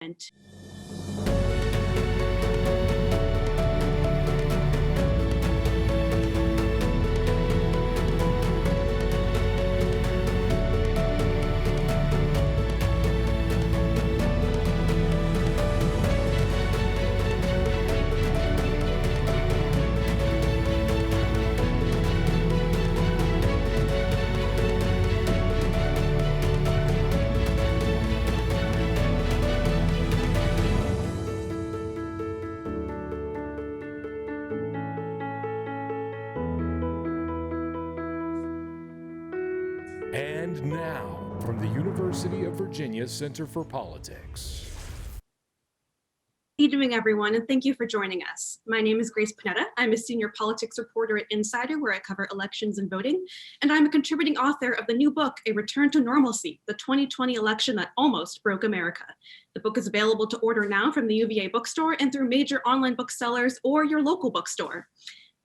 event. And now, from the University of Virginia Center for Politics. How are you doing, everyone? And thank you for joining us. My name is Grace Panetta. I'm a senior politics reporter at Insider, where I cover elections and voting. And I'm a contributing author of the new book, A Return to Normalcy, the 2020 election that almost broke America. The book is available to order now from the UVA bookstore and through major online booksellers or your local bookstore.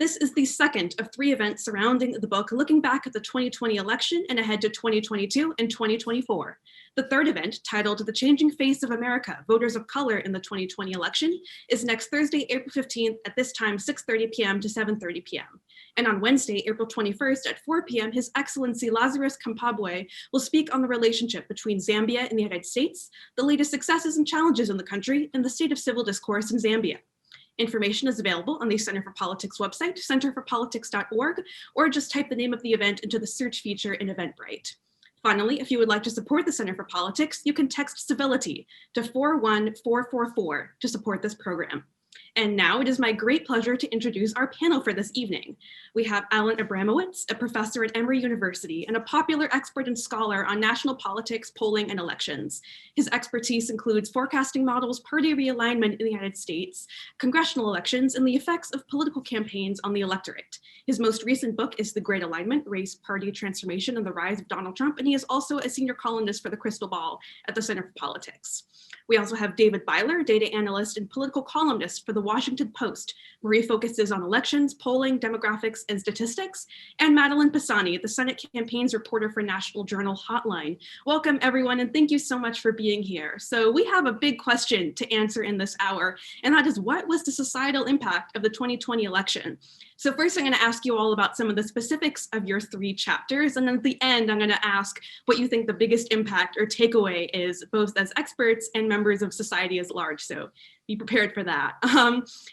This is the second of 3 events surrounding the book, looking back at the 2020 election and ahead to 2022 and 2024. The third event, titled The Changing Face of America, Voters of Color in the 2020 Election, is next Thursday, April 15th at this time, 6:30 p.m. to 7:30 p.m. And on Wednesday, April 21st at 4 p.m., His Excellency Lazarus Kampabwe will speak on the relationship between Zambia and the United States, the latest successes and challenges in the country, and the state of civil discourse in Zambia. Information is available on the Center for Politics website, centerforpolitics.org, or just type the name of the event into the search feature in Eventbrite. Finally, if you would like to support the Center for Politics, you can text civility to 41444 to support this program. And now it is my great pleasure to introduce our panel for this evening. We have Alan Abramowitz, a professor at Emory University and a popular expert and scholar on national politics, polling, and elections. His expertise includes forecasting models, party realignment in the United States, congressional elections, and the effects of political campaigns on the electorate. His most recent book is The Great Alignment: Race, Party Transformation, and the Rise of Donald Trump, and he is also a senior columnist for the Crystal Ball at the Center for Politics. We also have David Byler, data analyst and political columnist for the Washington Post, where he focuses on elections, polling, demographics, and statistics, and Madeline Pisani, the Senate campaigns reporter for National Journal Hotline. Welcome, everyone, and thank you so much for being here. So we have a big question to answer in this hour, and that is, what was the societal impact of the 2020 election? So first, I'm going to ask you all about some of the specifics of your 3 chapters, and then at the end, I'm going to ask what you think the biggest impact or takeaway is, both as experts and members of society as large. So be prepared for that.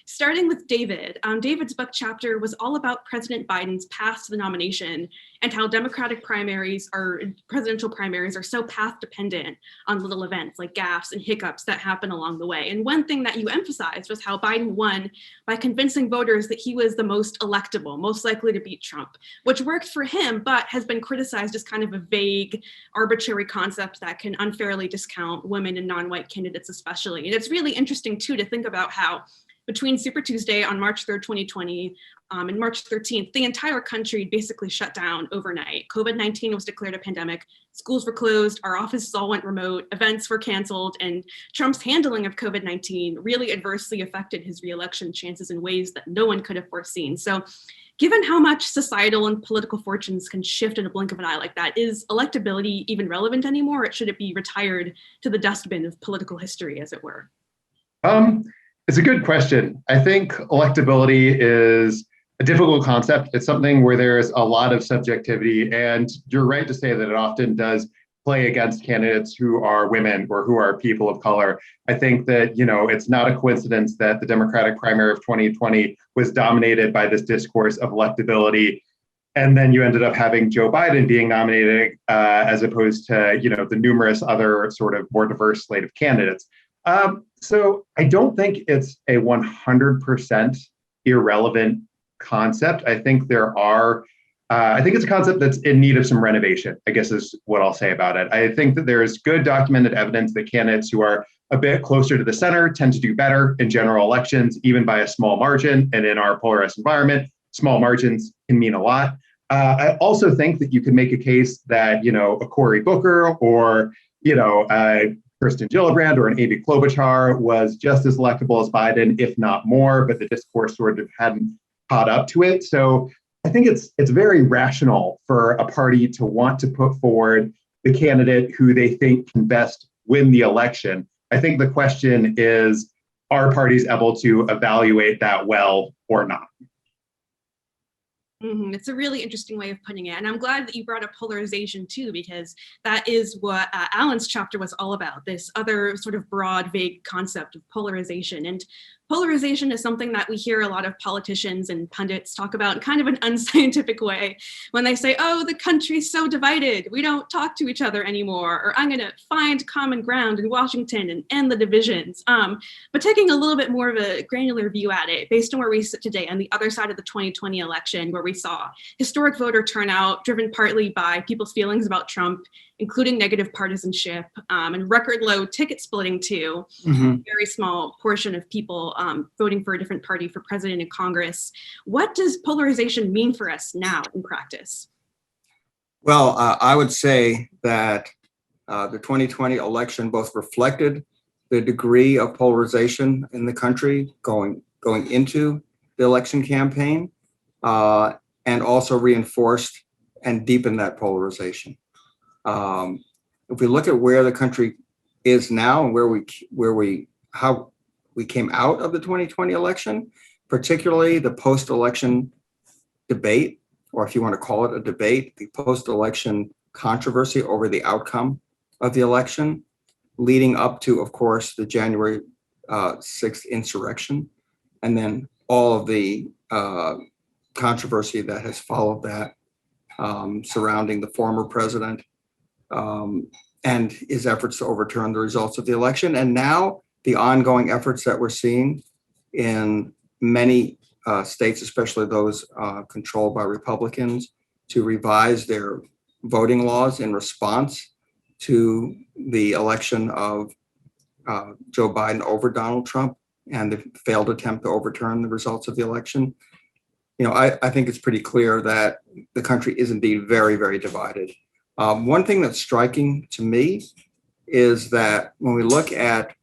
Starting with David. David's book chapter was all about President Biden's path to the nomination and how Democratic primaries or presidential primaries are so path dependent on little events like gaffes and hiccups that happen along the way. And one thing that you emphasized was how Biden won by convincing voters that he was the most electable, most likely to beat Trump, which worked for him, but has been criticized as kind of a vague, arbitrary concept that can unfairly discount women and non-white candidates especially. And it's really interesting too to think about how between Super Tuesday on March 3rd, 2020 and March 13th, the entire country basically shut down overnight. COVID-19 was declared a pandemic, schools were closed, our offices all went remote, events were canceled, and Trump's handling of COVID-19 really adversely affected his re-election chances in ways that no one could have foreseen. So given how much societal and political fortunes can shift in a blink of an eye like that, is electability even relevant anymore, or should it be retired to the dustbin of political history, as it were? It's a good question. I think electability is a difficult concept. It's something where there's a lot of subjectivity, and you're right to say that it often does play against candidates who are women or who are people of color. I think that, it's not a coincidence that the Democratic primary of 2020 was dominated by this discourse of electability. And then you ended up having Joe Biden being nominated as opposed to, the numerous other sort of more diverse slate of candidates. So I don't think it's a 100% irrelevant concept. I think I think it's a concept that's in need of some renovation, I guess is what I'll say about it. I think that there is good documented evidence that candidates who are a bit closer to the center tend to do better in general elections, even by a small margin. And in our polarized environment, small margins can mean a lot. I also think that you could make a case that, a Cory Booker or, Kirsten Gillibrand or an Amy Klobuchar was just as electable as Biden, if not more, but the discourse sort of hadn't caught up to it. So I think it's very rational for a party to want to put forward the candidate who they think can best win the election. I think the question is, are parties able to evaluate that well or not? It's a really interesting way of putting it. And I'm glad that you brought up polarization too, because that is what Alan's chapter was all about, this other sort of broad, vague concept of polarization. And polarization is something that we hear a lot of politicians and pundits talk about in kind of an unscientific way when they say, oh, the country's so divided, we don't talk to each other anymore, or I'm going to find common ground in Washington and end the divisions. But taking a little bit more of a granular view at it, based on where we sit today on the other side of the 2020 election, where we saw historic voter turnout driven partly by people's feelings about Trump, including negative partisanship, and record low ticket splitting too. Very small portion of people voting for a different party for president and Congress. What does polarization mean for us now in practice? Well, I would say that the 2020 election both reflected the degree of polarization in the country going into the election campaign, and also reinforced and deepened that polarization. If we look at where the country is now and how we came out of the 2020 election, particularly the post-election debate, or if you want to call it a debate, the post-election controversy over the outcome of the election, leading up to, of course, the January 6th insurrection, and then all of the controversy that has followed that surrounding the former president and his efforts to overturn the results of the election. And now the ongoing efforts that we're seeing in many states, especially those controlled by Republicans, to revise their voting laws in response to the election of Joe Biden over Donald Trump and the failed attempt to overturn the results of the election. You know, I think it's pretty clear that the country is indeed very, very divided. One thing that's striking to me is that when we look at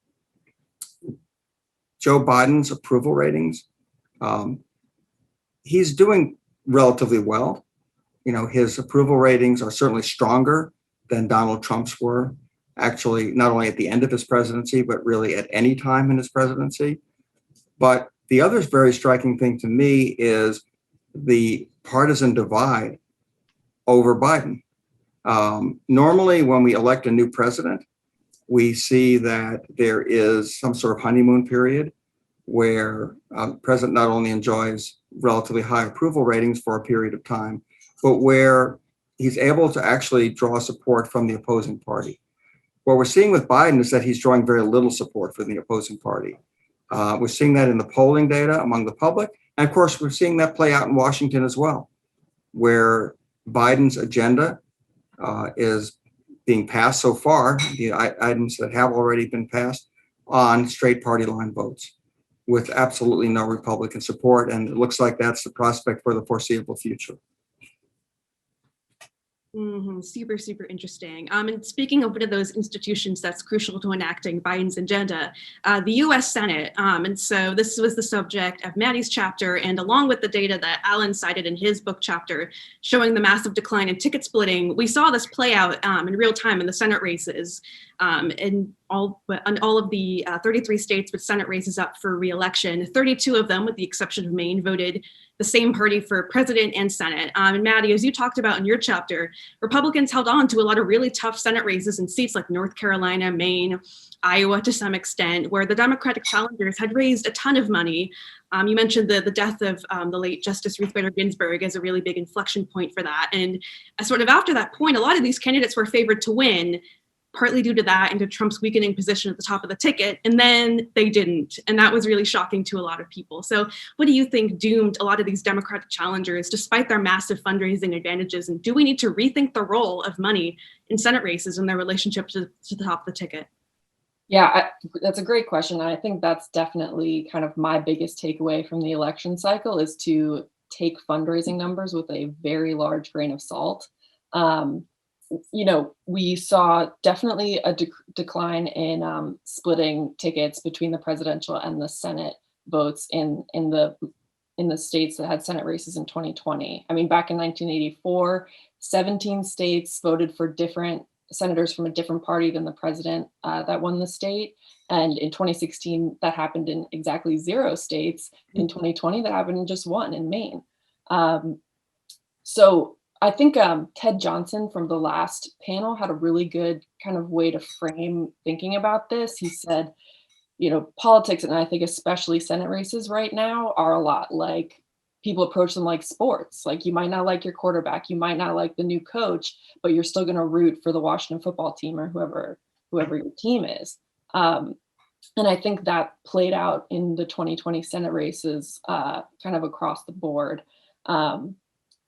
Joe Biden's approval ratings, he's doing relatively well. You know, his approval ratings are certainly stronger than Donald Trump's were, actually, not only at the end of his presidency, but really at any time in his presidency. But the other very striking thing to me is the partisan divide over Biden. Normally, when we elect a new president, we see that there is some sort of honeymoon period where the president not only enjoys relatively high approval ratings for a period of time, but where he's able to actually draw support from the opposing party. What we're seeing with Biden is that he's drawing very little support from the opposing party. We're seeing that in the polling data among the public. And of course, we're seeing that play out in Washington as well, where Biden's agenda is being passed so far, the items that have already been passed, on straight party line votes with absolutely no Republican support. And it looks like that's the prospect for the foreseeable future. Super, super interesting. And speaking of one of those institutions that's crucial to enacting Biden's agenda, the US Senate. And so this was the subject of Maddie's chapter, and along with the data that Alan cited in his book chapter, showing the massive decline in ticket splitting, we saw this play out in real time in the Senate races. In all of the 33 states with Senate races up for re-election, 32 of them, with the exception of Maine, voted the same party for president and Senate. And Maddie, as you talked about in your chapter, Republicans held on to a lot of really tough Senate races in states like North Carolina, Maine, Iowa to some extent, where the Democratic challengers had raised a ton of money. You mentioned the death of the late Justice Ruth Bader Ginsburg as a really big inflection point for that. And sort of after that point, a lot of these candidates were favored to win, partly due to that and to Trump's weakening position at the top of the ticket, and then they didn't. And that was really shocking to a lot of people. So what do you think doomed a lot of these Democratic challengers despite their massive fundraising advantages? And do we need to rethink the role of money in Senate races and their relationship to the top of the ticket? Yeah, that's a great question. And I think that's definitely kind of my biggest takeaway from the election cycle is to take fundraising numbers with a very large grain of salt. You know, we saw definitely a decline in splitting tickets between the presidential and the Senate votes in the states that had Senate races in 2020. I mean, back in 1984, 17 states voted for different senators from a different party than the president that won the state. And in 2016, that happened in exactly 0 states. In 2020, that happened in just 1 in Maine. So I think Ted Johnson from the last panel had a really good kind of way to frame thinking about this. He said, politics, and I think especially Senate races right now, are a lot like people approach them like sports. Like, you might not like your quarterback, you might not like the new coach, but you're still going to root for the Washington football team or whoever your team is. And I think that played out in the 2020 Senate races kind of across the board.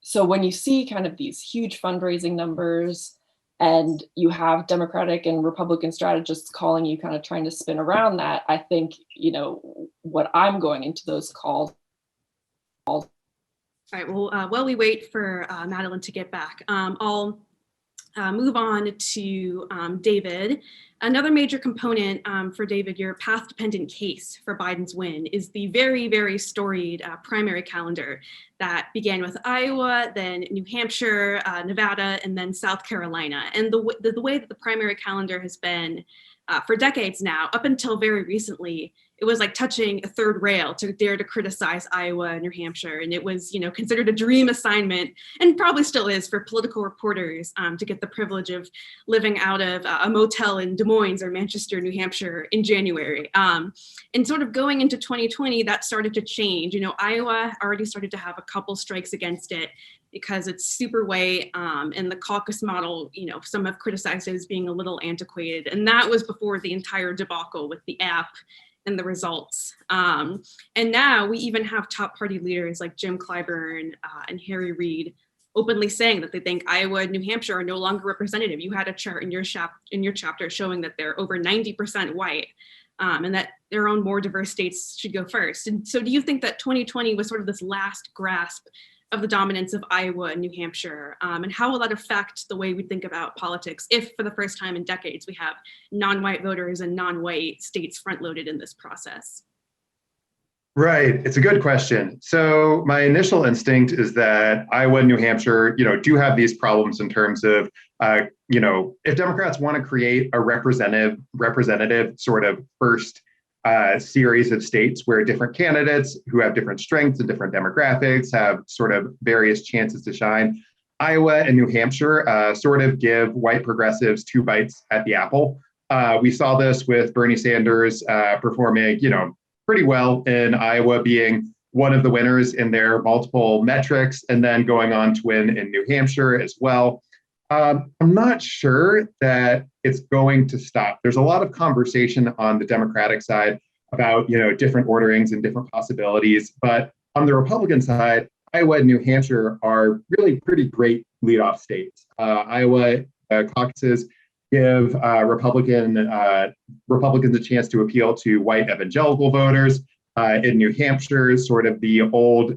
So when you see kind of these huge fundraising numbers and you have Democratic and Republican strategists calling you, kind of trying to spin around that, I think, what I'm going into those calls. All right, well, while we wait for Madeline to get back, I'll move on to David. Another major component for David, your path-dependent case for Biden's win is the very, very storied primary calendar that began with Iowa, then New Hampshire, Nevada, and then South Carolina. And the way that the primary calendar has been for decades now, up until very recently, it was like touching a third rail to dare to criticize Iowa and New Hampshire. And it was, considered a dream assignment, and probably still is, for political reporters to get the privilege of living out of a motel in Des Moines or Manchester, New Hampshire in January. And sort of going into 2020, that started to change. Iowa already started to have a couple strikes against it because it's super white, and the caucus model, some have criticized it as being a little antiquated. And that was before the entire debacle with the app and the results. And now we even have top party leaders like Jim Clyburn and Harry Reid openly saying that they think Iowa and New Hampshire are no longer representative. You had a chart in your chapter showing that they're over 90% white, and that their own more diverse states should go first. And so do you think that 2020 was sort of this last grasp of the dominance of Iowa and New Hampshire? And how will that affect the way we think about politics if, for the first time in decades, we have non-white voters and non-white states front-loaded in this process? Right. It's a good question. So my initial instinct is that Iowa and New Hampshire, do have these problems in terms of, if Democrats want to create a representative sort of first series of states where different candidates who have different strengths and different demographics have sort of various chances to shine, Iowa and New Hampshire sort of give white progressives 2 bites at the apple. We saw this with Bernie Sanders performing, pretty well in Iowa, being one of the winners in their multiple metrics, and then going on to win in New Hampshire as well. I'm not sure that it's going to stop. There's a lot of conversation on the Democratic side about, different orderings and different possibilities. But on the Republican side, Iowa and New Hampshire are really pretty great leadoff states. Iowa caucuses give Republicans a chance to appeal to white evangelical voters. In New Hampshire, sort of the old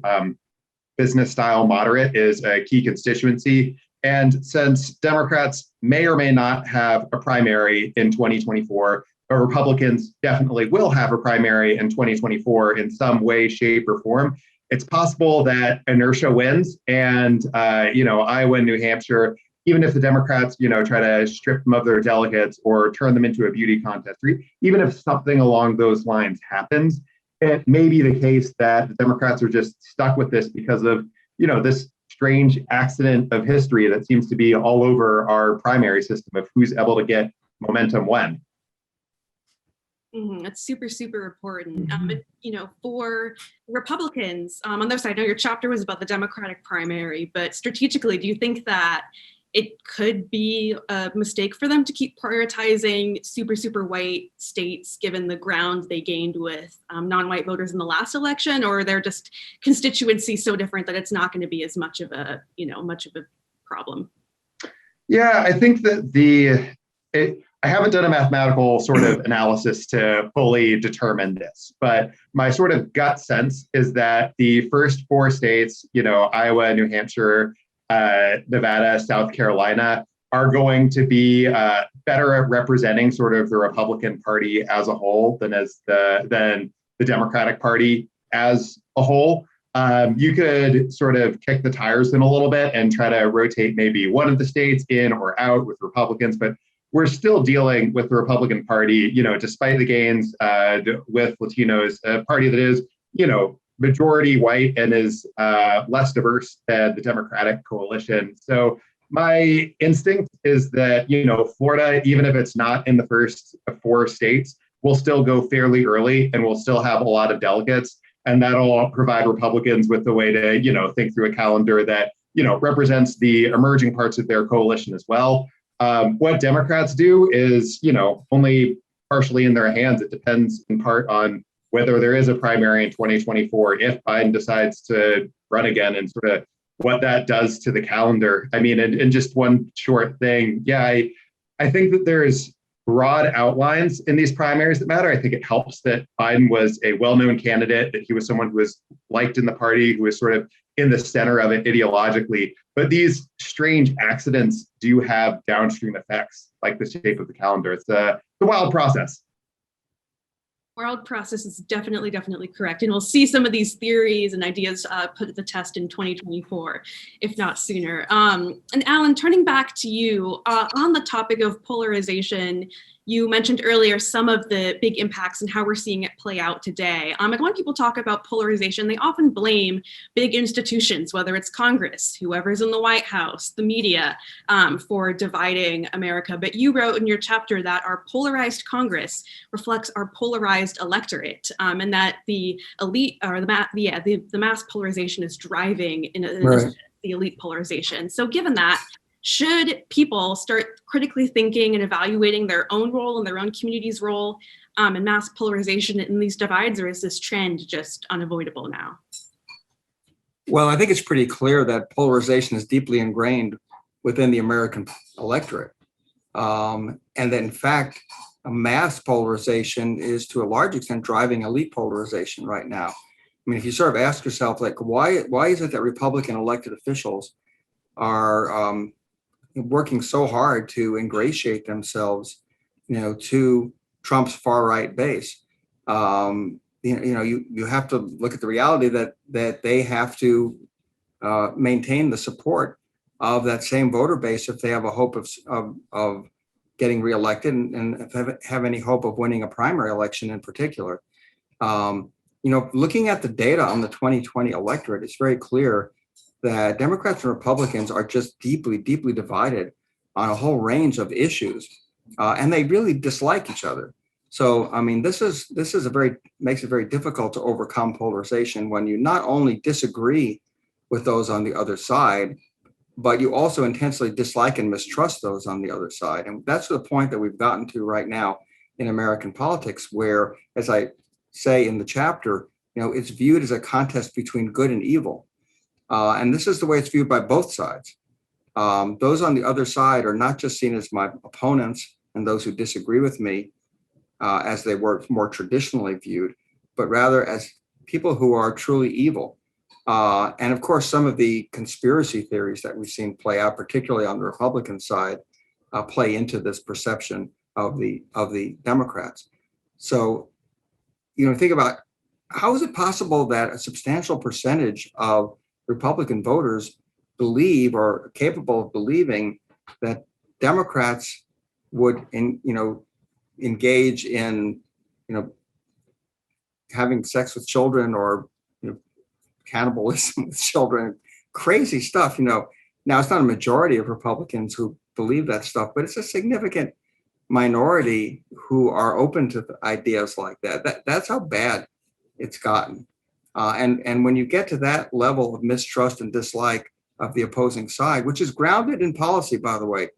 business style moderate is a key constituency. And since Democrats may or may not have a primary in 2024, but Republicans definitely will have a primary in 2024 in some way, shape, or form, it's possible that inertia wins. And, Iowa and New Hampshire, even if the Democrats, try to strip them of their delegates or turn them into a beauty contest, or even if something along those lines happens, it may be the case that the Democrats are just stuck with this because of, this strange accident of history that seems to be all over our primary system of who's able to get momentum when. That's super, super important. For Republicans on their side, I know your chapter was about the Democratic primary, but strategically, do you think that it could be a mistake for them to keep prioritizing super, super white states given the ground they gained with non-white voters in the last election, or they're just constituencies so different that it's not going to be as much of a, problem? Yeah, I think that I haven't done a mathematical sort of analysis to fully determine this, but my sort of gut sense is that the first 4 states, Iowa, New Hampshire, Nevada, South Carolina, are going to be better at representing sort of the Republican Party as a whole than the Democratic Party as a whole. You could sort of kick the tires in a little bit and try to rotate maybe one of the states in or out with Republicans, but we're still dealing with the Republican Party, despite the gains with Latinos, a party that is, majority white and is less diverse than the Democratic coalition. So my instinct is that, Florida, even if it's not in the first 4 states, will still go fairly early and will still have a lot of delegates. And that'll provide Republicans with a way to, think through a calendar that, represents the emerging parts of their coalition as well. What Democrats do is, only partially in their hands. It depends in part on whether there is a primary in 2024, if Biden decides to run again, and sort of what that does to the calendar. I mean, and just one short thing. Yeah, I think that there's broad outlines in these primaries that matter. I think it helps that Biden was a well-known candidate, that he was someone who was liked in the party, who was sort of in the center of it ideologically. But these strange accidents do have downstream effects, like the shape of the calendar. It's a wild process. World process is definitely correct. And we'll see some of these theories and ideas put to the test in 2024, if not sooner. And Alan, turning back to you, on the topic of polarization, you mentioned earlier some of the big impacts and how we're seeing it play out today. And when people talk about polarization, they often blame big institutions, whether it's Congress, whoever's in the White House, the media, for dividing America. But you wrote in your chapter that our polarized Congress reflects our polarized electorate, and that the elite or the mass polarization is driving the elite polarization. So given that, should people start critically thinking and evaluating their own role and their own community's role in mass polarization in these divides, or is this trend just unavoidable now? Well, I think it's pretty clear that polarization is deeply ingrained within the American electorate. And that in fact, a mass polarization is to a large extent driving elite polarization right now. I mean, if you sort of ask yourself, like, why is it that Republican elected officials are working so hard to ingratiate themselves, to Trump's far right base? You have to look at the reality that they have to maintain the support of that same voter base if they have a hope of getting reelected and have any hope of winning a primary election in particular. Looking at the data on the 2020 electorate, it's very clear that Democrats and Republicans are just deeply, deeply divided on a whole range of issues, and they really dislike each other. So, I mean, this makes it very difficult to overcome polarization when you not only disagree with those on the other side, but you also intensely dislike and mistrust those on the other side. And that's the point that we've gotten to right now in American politics, where, as I say in the chapter, it's viewed as a contest between good and evil. And this is the way it's viewed by both sides. Those on the other side are not just seen as my opponents and those who disagree with me, as they were more traditionally viewed, but rather as people who are truly evil. And of course, some of the conspiracy theories that we've seen play out, particularly on the Republican side, play into this perception of the Democrats. So, think about, how is it possible that a substantial percentage of Republican voters believe or are capable of believing that Democrats would, engage in, having sex with children or, cannibalism with children, crazy stuff. Now it's not a majority of Republicans who believe that stuff, but it's a significant minority who are open to ideas like that. That's how bad it's gotten. And when you get to that level of mistrust and dislike of the opposing side, which is grounded in policy, by the way,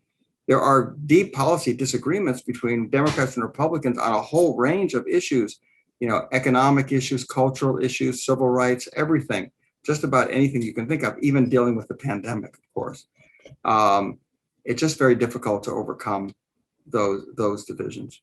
there are deep policy disagreements between Democrats and Republicans on a whole range of issues, economic issues, cultural issues, civil rights, everything, just about anything you can think of, even dealing with the pandemic, of course. It's just very difficult to overcome those divisions.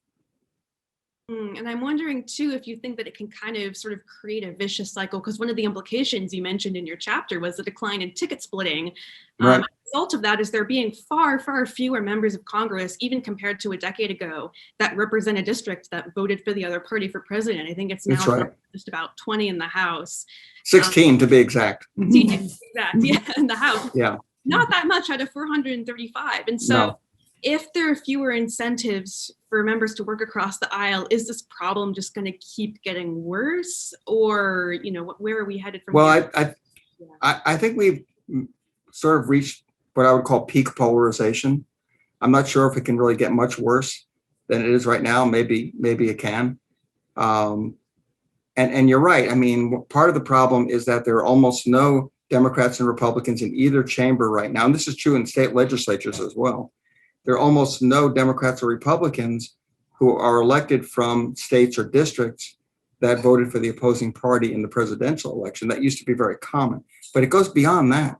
And I'm wondering too, if you think that it can kind of sort of create a vicious cycle, because one of the implications you mentioned in your chapter was the decline in ticket splitting. Right. As a result of that is there being far, far fewer members of Congress, even compared to a decade ago, that represent a district that voted for the other party for president. I think it's now That's right. just about 20 in the House. 16 to be exact. 16, exact, yeah, in the House. Yeah. Not that much out of 435. And so No. if there are fewer incentives for members to work across the aisle, is this problem just going to keep getting worse? Or, where are we headed from Well, here? I think we've sort of reached what I would call peak polarization. I'm not sure if it can really get much worse than it is right now. Maybe it can. And you're right. I mean, part of the problem is that there are almost no Democrats and Republicans in either chamber right now. And this is true in state legislatures as well. There are almost no Democrats or Republicans who are elected from states or districts that voted for the opposing party in the presidential election. That used to be very common, but it goes beyond that.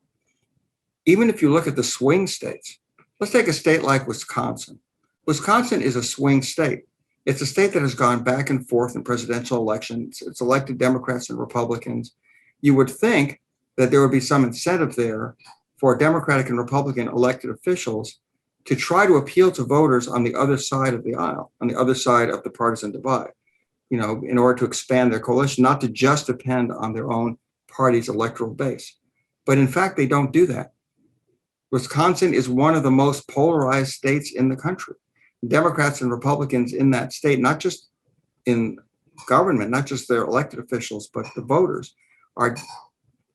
Even if you look at the swing states, let's take a state like Wisconsin. Wisconsin is a swing state. It's a state that has gone back and forth in presidential elections. It's elected Democrats and Republicans. You would think that there would be some incentive there for Democratic and Republican elected officials to try to appeal to voters on the other side of the aisle, on the other side of the partisan divide, in order to expand their coalition, not to just depend on their own party's electoral base. But in fact, they don't do that. Wisconsin is one of the most polarized states in the country. Democrats and Republicans in that state, not just in government, not just their elected officials, but the voters, are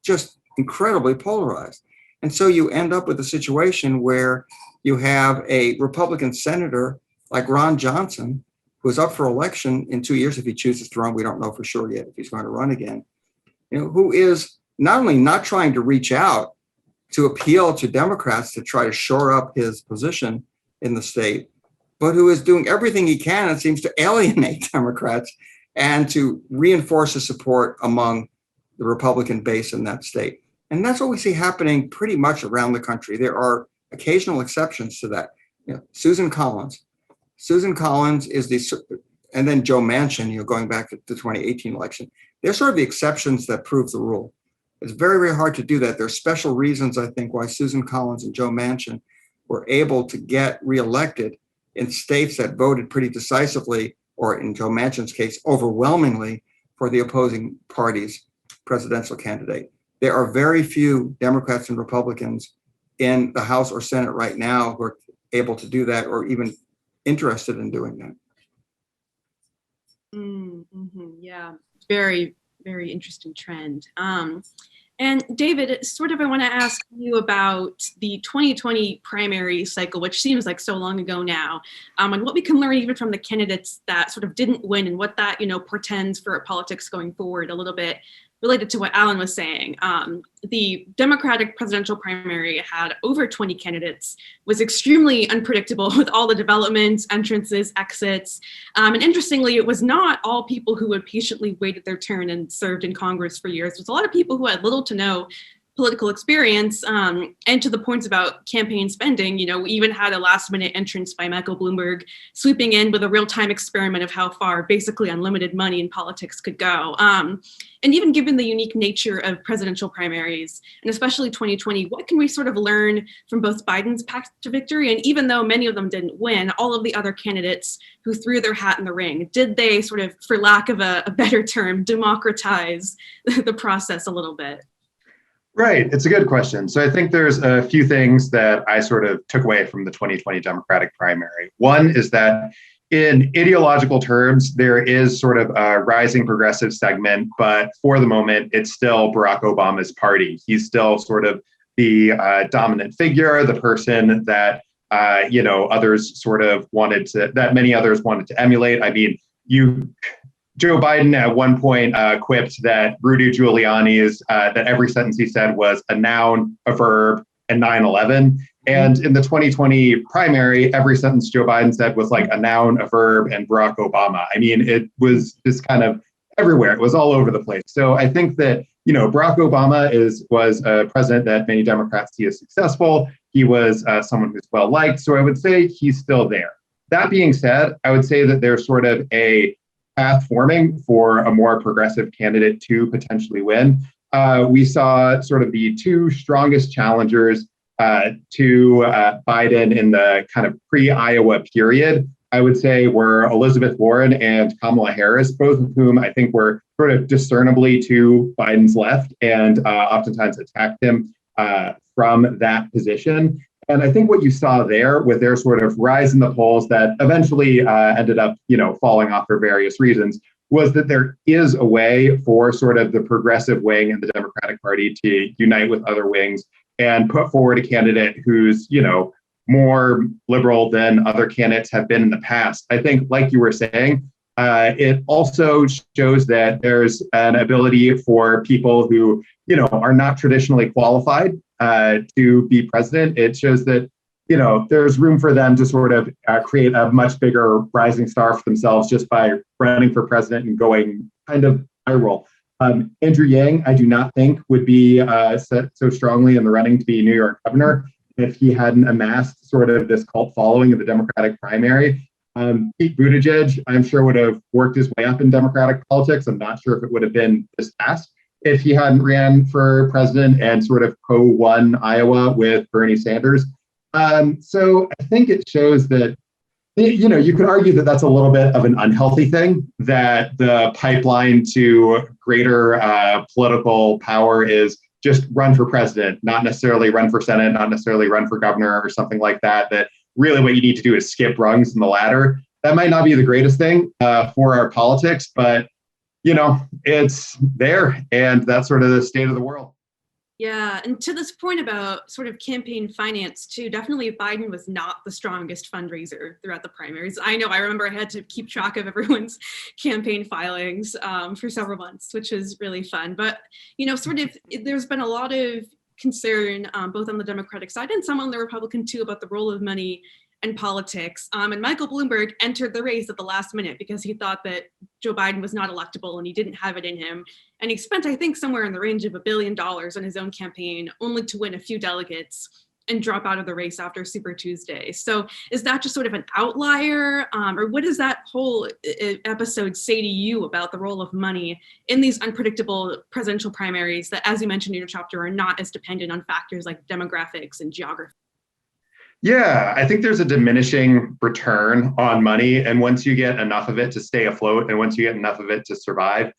just incredibly polarized. And so you end up with a situation where you have a Republican senator like Ron Johnson, who is up for election in 2 years if he chooses to run. We don't know for sure yet if he's going to run again, who is not only not trying to reach out to appeal to Democrats to try to shore up his position in the state, but who is doing everything he can, it seems, to alienate Democrats and to reinforce his support among the Republican base in that state. And that's what we see happening pretty much around the country. There are occasional exceptions to that. Susan Collins is and then Joe Manchin, going back to the 2018 election. They're sort of the exceptions that prove the rule. It's very, very hard to do that. There are special reasons, I think, why Susan Collins and Joe Manchin were able to get reelected in states that voted pretty decisively, or in Joe Manchin's case, overwhelmingly for the opposing party's presidential candidate. There are very few Democrats and Republicans in the House or Senate right now who are able to do that or even interested in doing that. Yeah, very, very interesting trend. And David, I want to ask you about the 2020 primary cycle, which seems like so long ago now, and what we can learn even from the candidates that sort of didn't win and what that, portends for politics going forward, a little bit related to what Alan was saying. The Democratic presidential primary had over 20 candidates, was extremely unpredictable with all the developments, entrances, exits. And interestingly, it was not all people who had patiently waited their turn and served in Congress for years. There's a lot of people who had little to no political experience, and to the points about campaign spending, we even had a last minute entrance by Michael Bloomberg sweeping in with a real-time experiment of how far basically unlimited money in politics could go. And even given the unique nature of presidential primaries, and especially 2020, what can we sort of learn from both Biden's path to victory? And even though many of them didn't win, all of the other candidates who threw their hat in the ring, did they sort of, for lack of a better term, democratize the process a little bit? Right. It's a good question. So I think there's a few things that I sort of took away from the 2020 Democratic primary. One is that in ideological terms, there is sort of a rising progressive segment, but for the moment, it's still Barack Obama's party. He's still sort of the dominant figure, the person that, others sort of that many others wanted to emulate. I mean, Joe Biden at one point quipped that Rudy Giuliani's, that every sentence he said was a noun, a verb, and 9/11. And in the 2020 primary, every sentence Joe Biden said was like a noun, a verb, and Barack Obama. I mean, it was just kind of everywhere. It was all over the place. So I think that, Barack Obama was a president that many Democrats see as successful. He was someone who's well liked. So I would say he's still there. That being said, I would say that there's sort of a path forming for a more progressive candidate to potentially win. We saw sort of the two strongest challengers to Biden in the kind of pre-Iowa period, I would say, were Elizabeth Warren and Kamala Harris, both of whom I think were sort of discernibly to Biden's left and oftentimes attacked him from that position. And I think what you saw there with their sort of rise in the polls that eventually ended up, falling off for various reasons, was that there is a way for sort of the progressive wing in the Democratic Party to unite with other wings and put forward a candidate who's, more liberal than other candidates have been in the past. I think, like you were saying, it also shows that there's an ability for people who, are not traditionally qualified to be president. It shows that, there's room for them to sort of create a much bigger rising star for themselves just by running for president and going kind of viral. Andrew Yang, I do not think would be set so strongly in the running to be New York governor if he hadn't amassed sort of this cult following in the Democratic primary. Pete Buttigieg, I'm sure, would have worked his way up in Democratic politics. I'm not sure if it would have been this fast if he hadn't ran for president and sort of co-won Iowa with Bernie Sanders. So I think it shows that, you could argue that that's a little bit of an unhealthy thing, that the pipeline to greater political power is just run for president, not necessarily run for Senate, not necessarily run for governor or something like that, that really what you need to do is skip rungs in the ladder. That might not be the greatest thing for our politics, but, it's there, and that's sort of the state of the world. Yeah, and to this point about sort of campaign finance too, definitely Biden was not the strongest fundraiser throughout the primaries. I remember I had to keep track of everyone's campaign filings for several months, which was really fun. But, sort of there's been a lot of concern both on the Democratic side and some on the Republican too about the role of money and politics. And Michael Bloomberg entered the race at the last minute because he thought that Joe Biden was not electable and he didn't have it in him. And he spent, I think, somewhere in the range of $1 billion on his own campaign, only to win a few delegates and drop out of the race after Super Tuesday. So is that just sort of an outlier? Or what does that whole episode say to you about the role of money in these unpredictable presidential primaries that, as you mentioned in your chapter, are not as dependent on factors like demographics and geography? Yeah, I think there's a diminishing return on money. And once you get enough of it to stay afloat, and once you get enough of it to survive,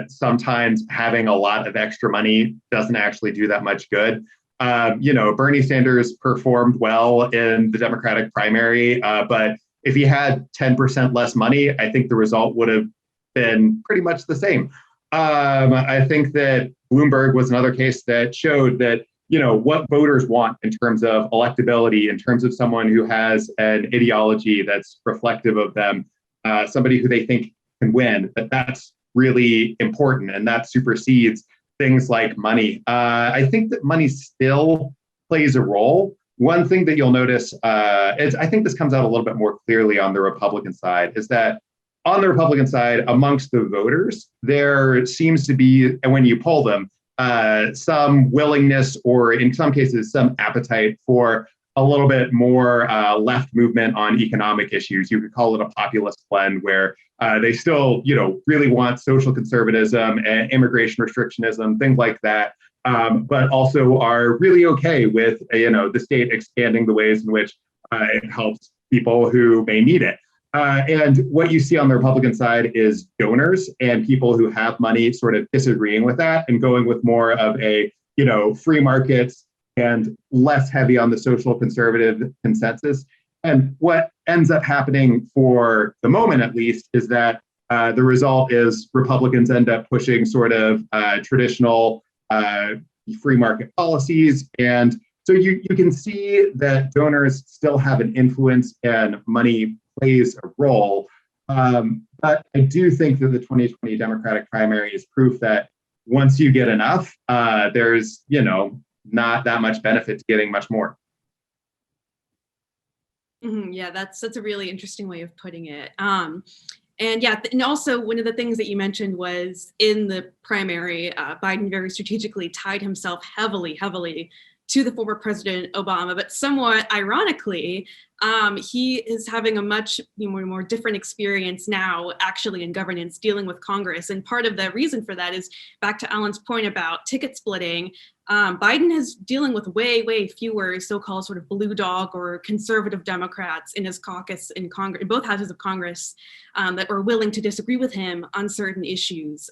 sometimes having a lot of extra money doesn't actually do that much good. Bernie Sanders performed well in the Democratic primary, but if he had 10% less money, I think the result would have been pretty much the same. I think that Bloomberg was another case that showed that what voters want in terms of electability, in terms of someone who has an ideology that's reflective of them, somebody who they think can win, that's really important, and that supersedes things like money. I think that money still plays a role. One thing that you'll notice, I think this comes out a little bit more clearly on the Republican side, is that on the Republican side, amongst the voters, there seems to be, and when you poll them, some willingness, or in some cases, some appetite for a little bit more left movement on economic issues. You could call it a populist blend, where they still, really want social conservatism and immigration restrictionism, things like that, but also are really okay with, the state expanding the ways in which it helps people who may need it. And what you see on the Republican side is donors and people who have money sort of disagreeing with that and going with more of a, free markets and less heavy on the social conservative consensus. And what ends up happening, for the moment at least, is that the result is Republicans end up pushing sort of traditional free market policies. And so you can see that donors still have an influence and money plays a role. But I do think that the 2020 Democratic primary is proof that once you get enough, there's, not that much benefit to getting much more. Yeah, that's a really interesting way of putting it. And yeah, and also one of the things that you mentioned was in the primary, Biden very strategically tied himself heavily to the former President Obama, but somewhat ironically, He is having a much more different experience now, actually, in governance, dealing with Congress. And part of the reason for that is back to Alan's point about ticket splitting. Biden is dealing with way fewer so-called sort of blue dog or conservative Democrats in his caucus in Congress, in both houses of Congress, that were willing to disagree with him on certain issues.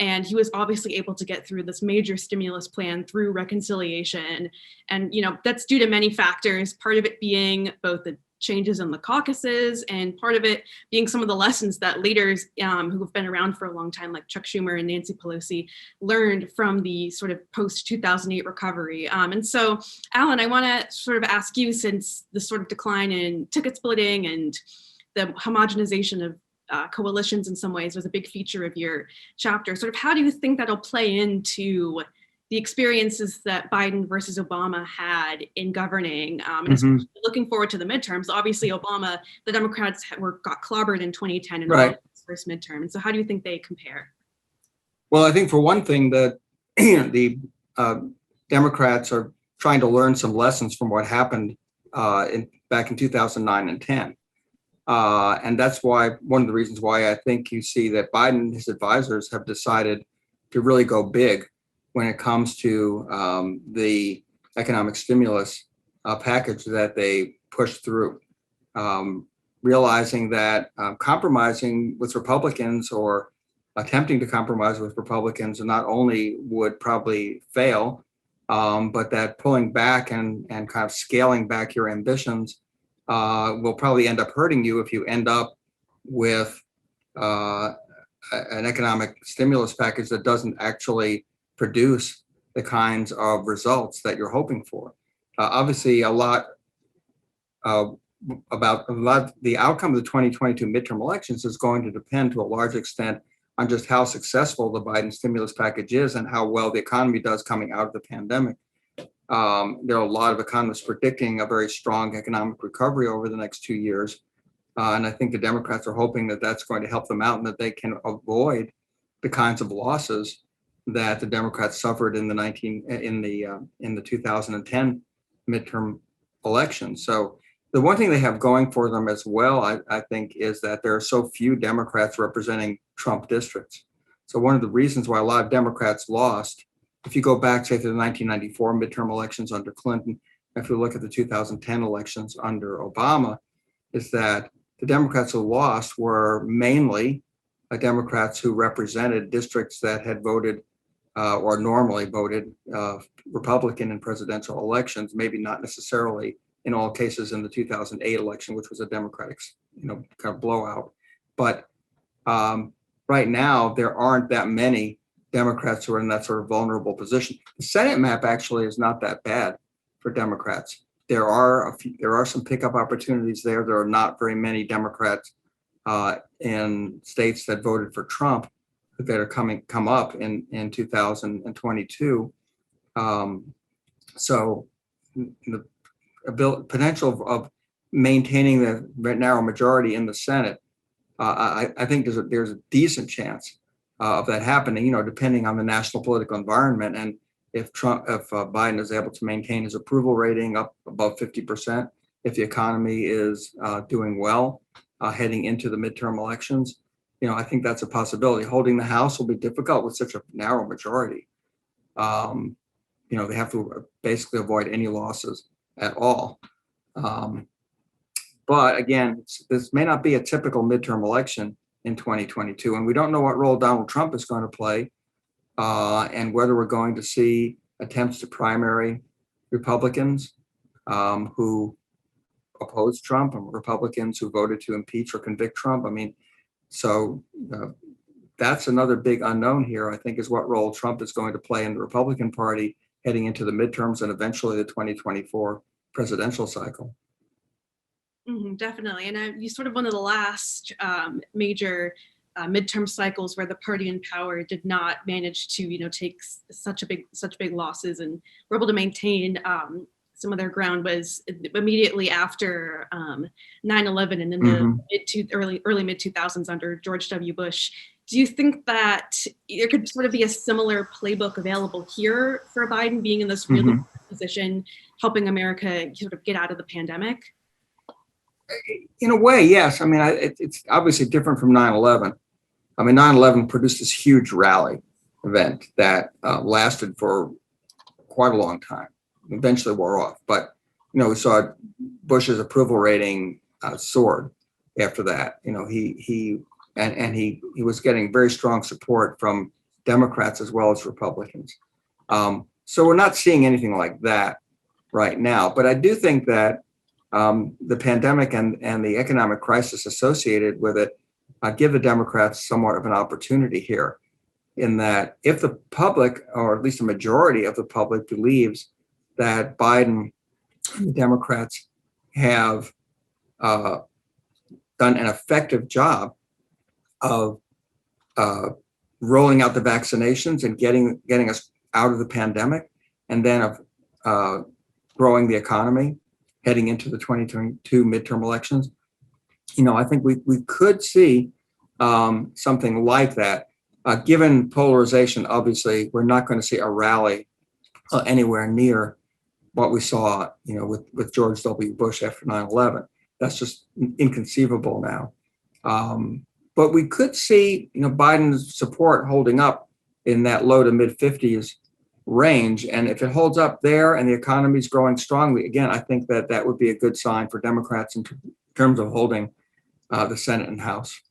And he was obviously able to get through this major stimulus plan through reconciliation. And, that's due to many factors, part of it being both the changes in the caucuses and part of it being some of the lessons that leaders who have been around for a long time, like Chuck Schumer and Nancy Pelosi, learned from the sort of post-2008 recovery. And so, Alan, I want to sort of ask you, since the sort of decline in ticket splitting and the homogenization of coalitions in some ways was a big feature of your chapter. Sort of how do you think that'll play into the experiences that Biden versus Obama had in governing? And especially looking forward to the midterms. Obviously, Obama, the Democrats got clobbered in 2010 in Right. Obama's first midterm. And so how do you think they compare? Well, I think for one thing that the Democrats are trying to learn some lessons from what happened back in 2009 and 10. And that's why one of the reasons why I think you see that Biden and his advisors have decided to really go big when it comes to the economic stimulus package that they pushed through, realizing that compromising with Republicans or attempting to compromise with Republicans not only would probably fail, but that pulling back and kind of scaling back your ambitions will probably end up hurting you if you end up with an economic stimulus package that doesn't actually produce the kinds of results that you're hoping for. Obviously, a lot of the outcome of the 2022 midterm elections is going to depend to a large extent on just how successful the Biden stimulus package is and how well the economy does coming out of the pandemic. There are a lot of economists predicting a very strong economic recovery over the next 2 years. And I think the Democrats are hoping that that's going to help them out and that they can avoid the kinds of losses that the Democrats suffered in the 2010 midterm election. So the one thing they have going for them as well, I think, is that there are so few Democrats representing Trump districts. So one of the reasons why a lot of Democrats lost, if you go back, say, to the 1994 midterm elections under Clinton, if you look at the 2010 elections under Obama, is that the Democrats who lost were mainly Democrats who represented districts that had voted or normally voted Republican in presidential elections, maybe not necessarily in all cases in the 2008 election, which was a Democratic, kind of blowout. But right now, there aren't that many Democrats who are in that sort of vulnerable position. The Senate map actually is not that bad for Democrats. There are some pickup opportunities there. There are not very many Democrats in states that voted for Trump that are come up in 2022. So the potential of maintaining the narrow majority in the Senate, I think there's a decent chance of that happening, depending on the national political environment. And if Biden is able to maintain his approval rating up above 50%, if the economy is doing well heading into the midterm elections, I think that's a possibility. Holding the House will be difficult with such a narrow majority. They have to basically avoid any losses at all. But again, this may not be a typical midterm election in 2022, and we don't know what role Donald Trump is going to play, and whether we're going to see attempts to primary Republicans who oppose Trump and Republicans who voted to impeach or convict Trump. So that's another big unknown here, I think, is what role Trump is going to play in the Republican Party heading into the midterms and eventually the 2024 presidential cycle. Definitely. And you sort of one of the last major midterm cycles where the party in power did not manage to, take such big losses and were able to maintain some of their ground was immediately after 9/11 and in the early mid 2000s under George W. Bush. Do you think that there could sort of be a similar playbook available here for Biden being in this really position, helping America sort of get out of the pandemic? In a way, yes. I mean, it's obviously different from 9/11. I mean, 9/11 produced this huge rally event that lasted for quite a long time, eventually wore off. But, we saw Bush's approval rating soared after that. He was getting very strong support from Democrats as well as Republicans. So we're not seeing anything like that right now. But I do think that the pandemic and the economic crisis associated with it give the Democrats somewhat of an opportunity here, in that if the public, or at least a majority of the public, believes that Biden and the Democrats have done an effective job of rolling out the vaccinations and getting us out of the pandemic, and then of growing the economy heading into the 2022 midterm elections, I think we could see something like that. Given polarization, obviously, we're not going to see a rally anywhere near what we saw, with George W. Bush after 9/11. That's just inconceivable now. But we could see, Biden's support holding up in that low to mid 50s range. And if it holds up there and the economy is growing strongly, again, I think that would be a good sign for Democrats in terms of holding the Senate and House.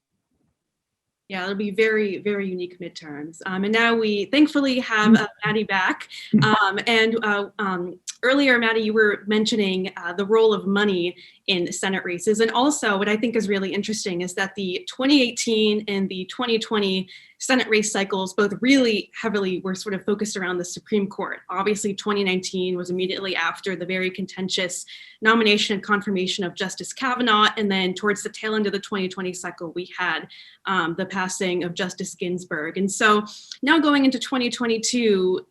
Yeah, it'll be very, very unique midterms. And now we thankfully have Maddie back. Earlier, Maddie, you were mentioning the role of money in Senate races. And also what I think is really interesting is that the 2018 and the 2020 Senate race cycles both really heavily were sort of focused around the Supreme Court. Obviously, 2019 was immediately after the very contentious nomination and confirmation of Justice Kavanaugh. And then towards the tail end of the 2020 cycle, we had the passing of Justice Ginsburg. And so now going into 2022,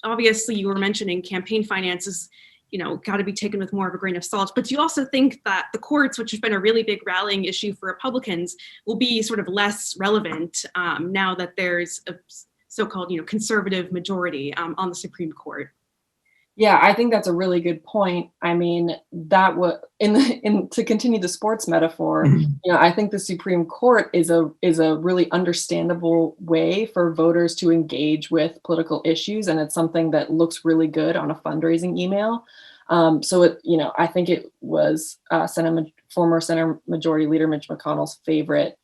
obviously you were mentioning campaign finances, got to be taken with more of a grain of salt. But do you also think that the courts, which has been a really big rallying issue for Republicans, will be sort of less relevant now that there's a so-called, conservative majority on the Supreme Court? Yeah, I think that's a really good point. I mean, that would to continue the sports metaphor, I think the Supreme Court is a really understandable way for voters to engage with political issues, and it's something that looks really good on a fundraising email. So I think it was former Senate Majority Leader Mitch McConnell's favorite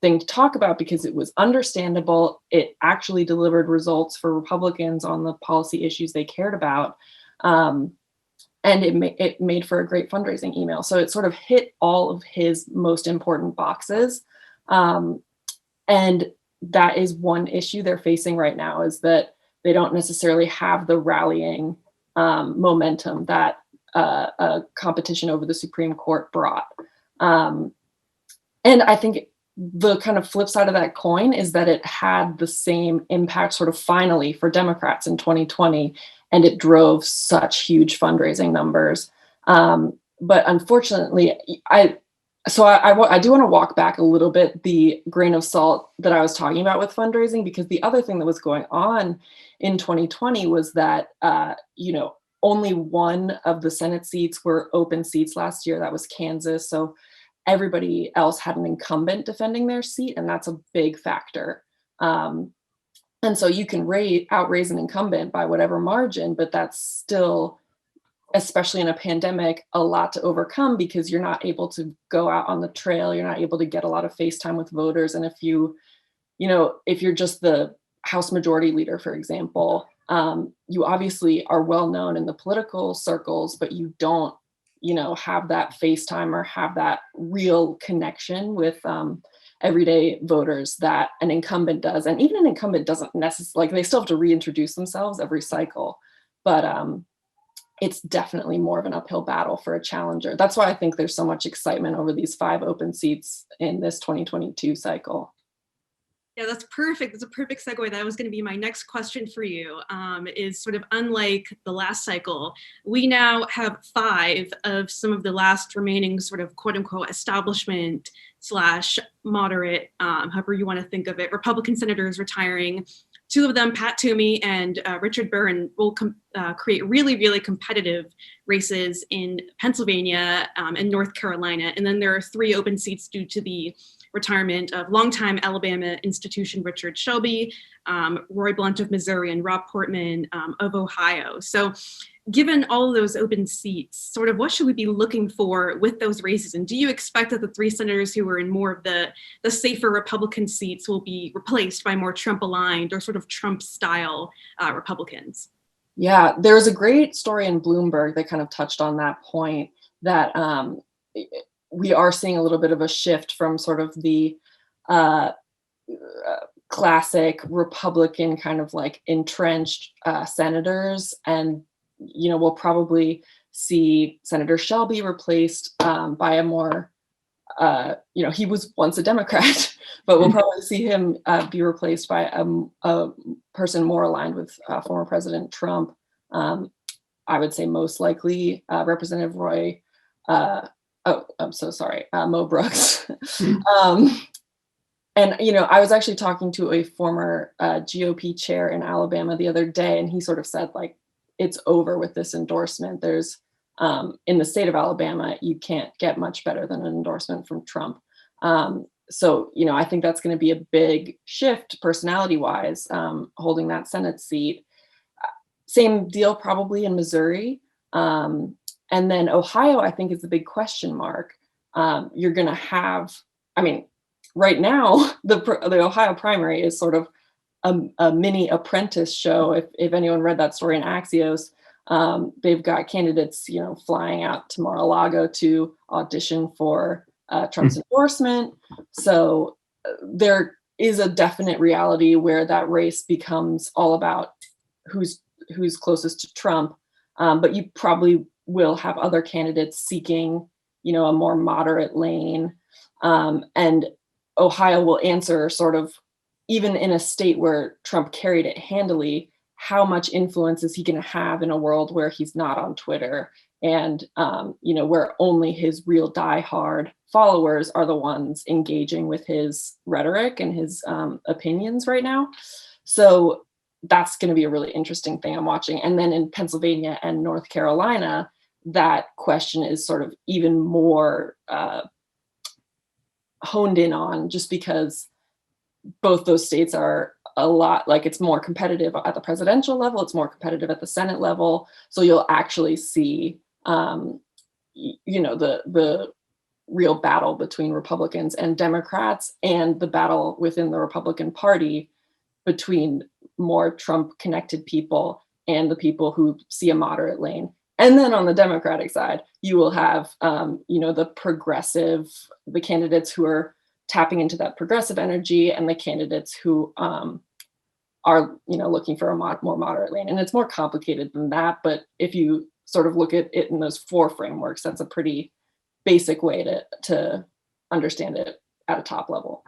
thing to talk about, because it was understandable. It actually delivered results for Republicans on the policy issues they cared about. And it made for a great fundraising email. So it sort of hit all of his most important boxes. And that is one issue they're facing right now, is that they don't necessarily have the rallying momentum that a competition over the Supreme Court brought. And I think the kind of flip side of that coin is that it had the same impact sort of finally for Democrats in 2020, and it drove such huge fundraising numbers. But unfortunately, I do want to walk back a little bit the grain of salt that I was talking about with fundraising, because the other thing that was going on in 2020 was that, only one of the Senate seats were open seats last year. That was Kansas. So everybody else had an incumbent defending their seat, and that's a big factor. And so you can outraise an incumbent by whatever margin, but that's still, especially in a pandemic, a lot to overcome, because you're not able to go out on the trail. You're not able to get a lot of face time with voters. And if if you're just the House Majority Leader, for example, you obviously are well known in the political circles, but you don't have that FaceTime or have that real connection with everyday voters that an incumbent does. And even an incumbent doesn't necessarily, they still have to reintroduce themselves every cycle, but it's definitely more of an uphill battle for a challenger. That's why I think there's so much excitement over these 5 open seats in this 2022 cycle. Yeah, that's perfect. That's a perfect segue. That was going to be my next question for you. Is sort of unlike the last cycle, we now have 5 of some of the last remaining sort of quote unquote establishment slash moderate, however you want to think of it, Republican senators retiring. 2 of them, Pat Toomey and Richard Burr, will create really, really competitive races in Pennsylvania and North Carolina. And then there are 3 open seats due to the retirement of longtime Alabama institution Richard Shelby, Roy Blunt of Missouri, and Rob Portman of Ohio. So given all of those open seats, sort of what should we be looking for with those races? And do you expect that the 3 senators who are in more of the safer Republican seats will be replaced by more Trump-aligned or sort of Trump-style Republicans? Yeah, there's a great story in Bloomberg that kind of touched on that point, that we are seeing a little bit of a shift from sort of the classic Republican kind of like entrenched senators. And, we'll probably see Senator Shelby replaced by a more, he was once a Democrat, but we'll probably see him be replaced by a person more aligned with former President Trump. I would say most likely Representative Roy. I'm so sorry, Mo Brooks. And, I was actually talking to a former GOP chair in Alabama the other day, and he sort of said, like, it's over with this endorsement. There's, in the state of Alabama, you can't get much better than an endorsement from Trump. So, I think that's going to be a big shift personality-wise, holding that Senate seat. Same deal probably in Missouri. And then Ohio, I think, is the big question mark. You're going to have, right now, the Ohio primary is sort of a mini Apprentice show. If anyone read that story in Axios, they've got candidates, flying out to Mar-a-Lago to audition for Trump's endorsement. So there is a definite reality where that race becomes all about who's closest to Trump. But you probably will have other candidates seeking, a more moderate lane. And Ohio will answer sort of, even in a state where Trump carried it handily, how much influence is he going to have in a world where he's not on Twitter and, where only his real diehard followers are the ones engaging with his rhetoric and his opinions right now. So that's going to be a really interesting thing I'm watching. And then in Pennsylvania and North Carolina, that question is sort of even more honed in on, just because both those states are a lot, like, it's more competitive at the presidential level, it's more competitive at the Senate level. So you'll actually see, the real battle between Republicans and Democrats, and the battle within the Republican Party between more Trump connected people and the people who see a moderate lane. And then on the Democratic side, you will have, the candidates who are tapping into that progressive energy, and the candidates who are, looking for a more moderate lane. And it's more complicated than that. But if you sort of look at it in those 4 frameworks, that's a pretty basic way to understand it at a top level.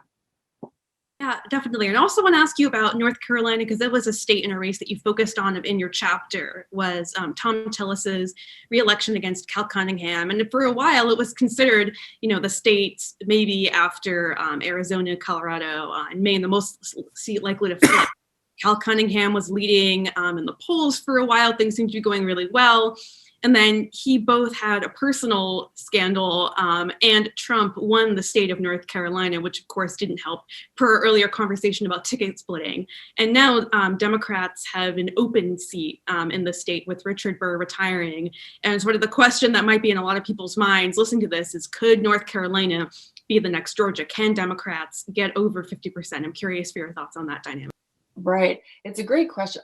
Yeah, definitely. And I also want to ask you about North Carolina, because it was a state in a race that you focused on in your chapter, was Tom Tillis's reelection against Cal Cunningham. And for a while, it was considered, the states maybe after Arizona, Colorado, and Maine, the most seat likely to flip. Cal Cunningham was leading in the polls for a while. Things seemed to be going really well. And then he both had a personal scandal and Trump won the state of North Carolina, which of course didn't help, per our earlier conversation about ticket splitting. And now Democrats have an open seat in the state with Richard Burr retiring. And sort of the question that might be in a lot of people's minds listening to this is, could North Carolina be the next Georgia? Can Democrats get over 50%? I'm curious for your thoughts on that dynamic. Right. It's a great question.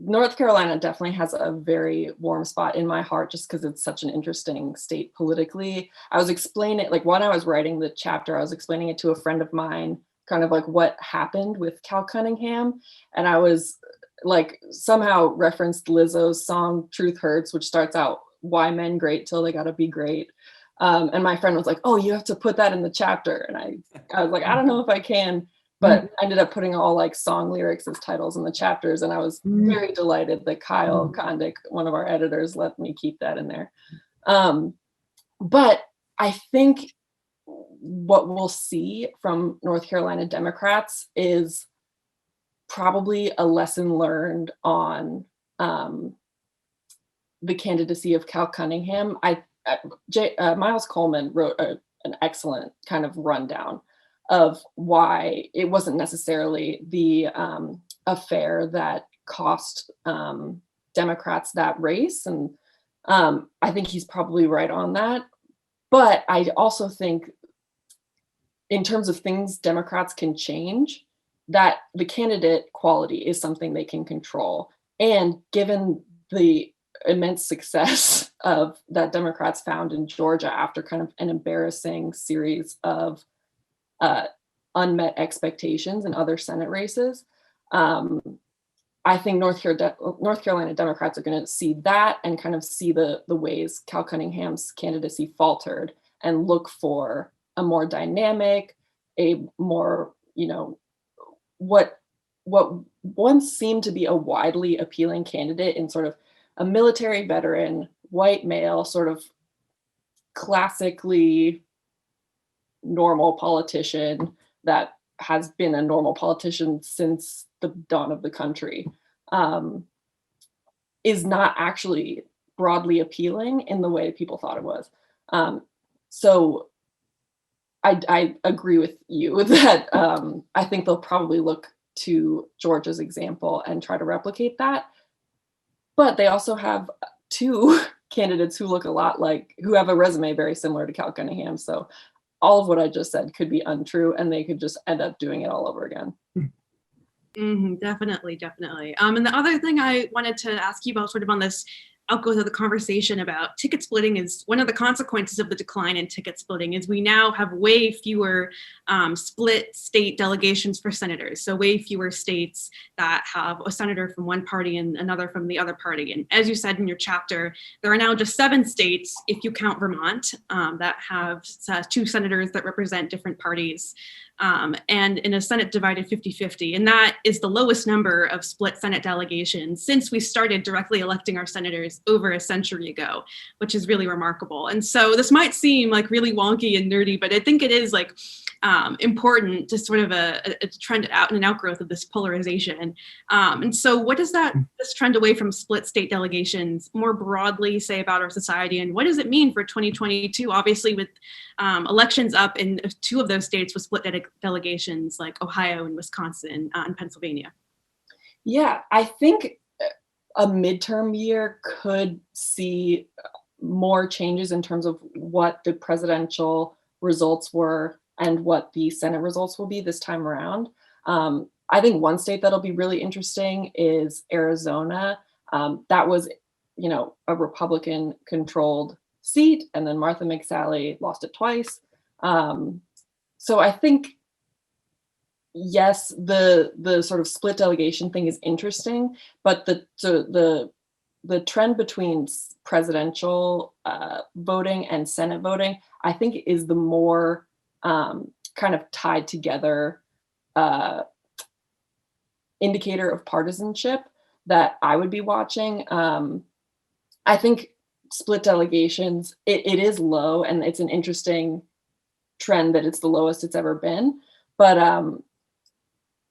North Carolina definitely has a very warm spot in my heart, just because it's such an interesting state politically. I was explaining it, like, when I was writing the chapter, I was explaining it to a friend of mine, kind of like what happened with Cal Cunningham. And I was like, somehow referenced Lizzo's song Truth Hurts, which starts out, why men great till they gotta be great. And my friend was like, oh, you have to put that in the chapter. And I was like, I don't know if I can. but I ended up putting all like song lyrics as titles in the chapters, and I was very delighted that Kyle Kondik, one of our editors, let me keep that in there. But I think what we'll see from North Carolina Democrats is probably a lesson learned on the candidacy of Cal Cunningham. Miles Coleman wrote an excellent kind of rundown of why it wasn't necessarily the affair that cost Democrats that race. And I think he's probably right on that. But I also think in terms of things Democrats can change, that the candidate quality is something they can control. And given the immense success of that Democrats found in Georgia after kind of an embarrassing series of unmet expectations in other Senate races, I think North Carolina Democrats are going to see that and kind of see the ways Cal Cunningham's candidacy faltered and look for a more dynamic, a more, what once seemed to be a widely appealing candidate in sort of a military veteran, white male, sort of classically normal politician that has been a normal politician since the dawn of the country, is not actually broadly appealing in the way people thought it was. So I agree with you that I think they'll probably look to Georgia's example and try to replicate that. But they also have two candidates who look a lot like, who have a resume very similar to Cal Cunningham. So all of what I just said could be untrue, and they could just end up doing it all over again. Definitely. And the other thing I wanted to ask you about, sort of on this outgrowth of the conversation about ticket splitting, is one of the consequences of the decline in ticket splitting is we now have way fewer split state delegations for senators. So way fewer states that have a senator from one party and another from the other party. And as you said in your chapter, there are now just 7 states, if you count Vermont, that have 2 senators that represent different parties. And in a Senate divided 50-50. And that is the lowest number of split Senate delegations since we started directly electing our senators over a century ago, which is really remarkable. And so this might seem like really wonky and nerdy, but I think it is like important to sort of a trend out and an outgrowth of this polarization. And so what does this trend away from split state delegations more broadly say about our society? And what does it mean for 2022? Obviously with elections up in 2 of those states with split delegations like Ohio and Wisconsin and Pennsylvania. Yeah, I think a midterm year could see more changes in terms of what the presidential results were and what the Senate results will be this time around. I think one state that'll be really interesting is Arizona. That was, a Republican controlled seat, and then Martha McSally lost it twice. So I think, yes, the sort of split delegation thing is interesting, but the trend between presidential voting and Senate voting, I think, is the more kind of tied together indicator of partisanship that I would be watching. I think split delegations, it is low, and it's an interesting trend that it's the lowest it's ever been. But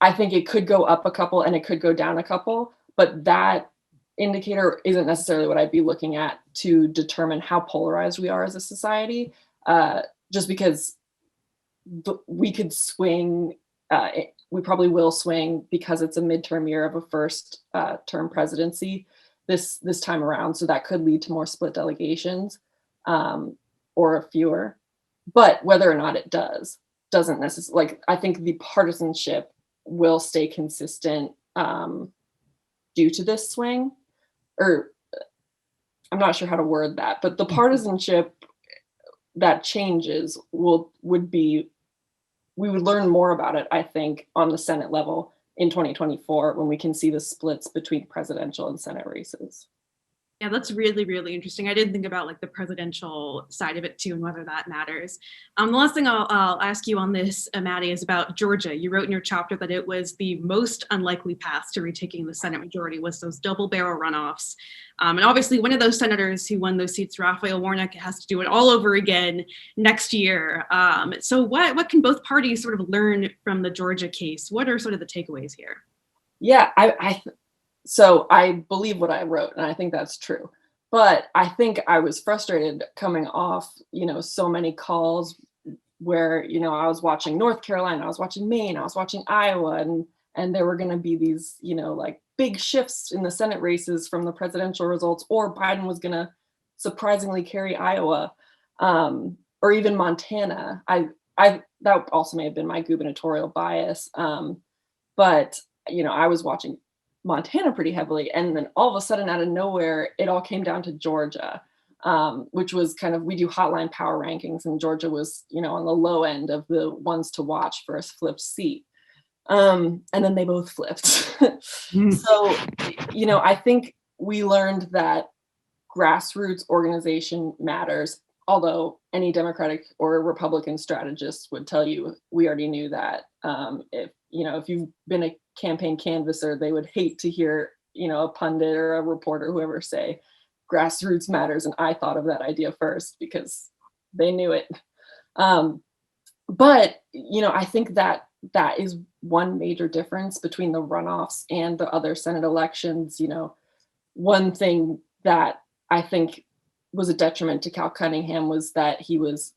I think it could go up a couple and it could go down a couple, but that indicator isn't necessarily what I'd be looking at to determine how polarized we are as a society, just because we could swing, we probably will swing because it's a midterm year of a first term presidency this time around. So that could lead to more split delegations or fewer. But whether or not it doesn't necessarily, like, I think the partisanship will stay consistent due to this swing. Or I'm not sure how to word that, but the partisanship that changes we would learn more about it, I think, on the Senate level in 2024 when we can see the splits between presidential and Senate races. Yeah, that's really, really interesting. I didn't think about like the presidential side of it too and whether that matters. The last thing I'll ask you on this, Maddie, is about Georgia. You wrote in your chapter that it was the most unlikely path to retaking the Senate majority was those double barrel runoffs. And obviously one of those senators who won those seats, Raphael Warnock, has to do it all over again next year. So what can both parties sort of learn from the Georgia case? What are sort of the takeaways here? Yeah, so I believe what I wrote, and I think that's true. But I think I was frustrated coming off, so many calls where, I was watching North Carolina, I was watching Maine, I was watching Iowa, and there were going to be these, like big shifts in the Senate races from the presidential results, or Biden was going to surprisingly carry Iowa, or even Montana. I that also may have been my gubernatorial bias, but I was watching Montana pretty heavily. And then all of a sudden, out of nowhere, it all came down to Georgia, which was kind of, we do hotline power rankings, and Georgia was, on the low end of the ones to watch for a flipped seat. And then they both flipped. So, I think we learned that grassroots organization matters. Although any Democratic or Republican strategist would tell you, we already knew that. If you've been a campaign canvasser, they would hate to hear, a pundit or a reporter, whoever, say grassroots matters. And I thought of that idea first because they knew it. But, I think that is one major difference between the runoffs and the other Senate elections. One thing that I think was a detriment to Cal Cunningham was that he was,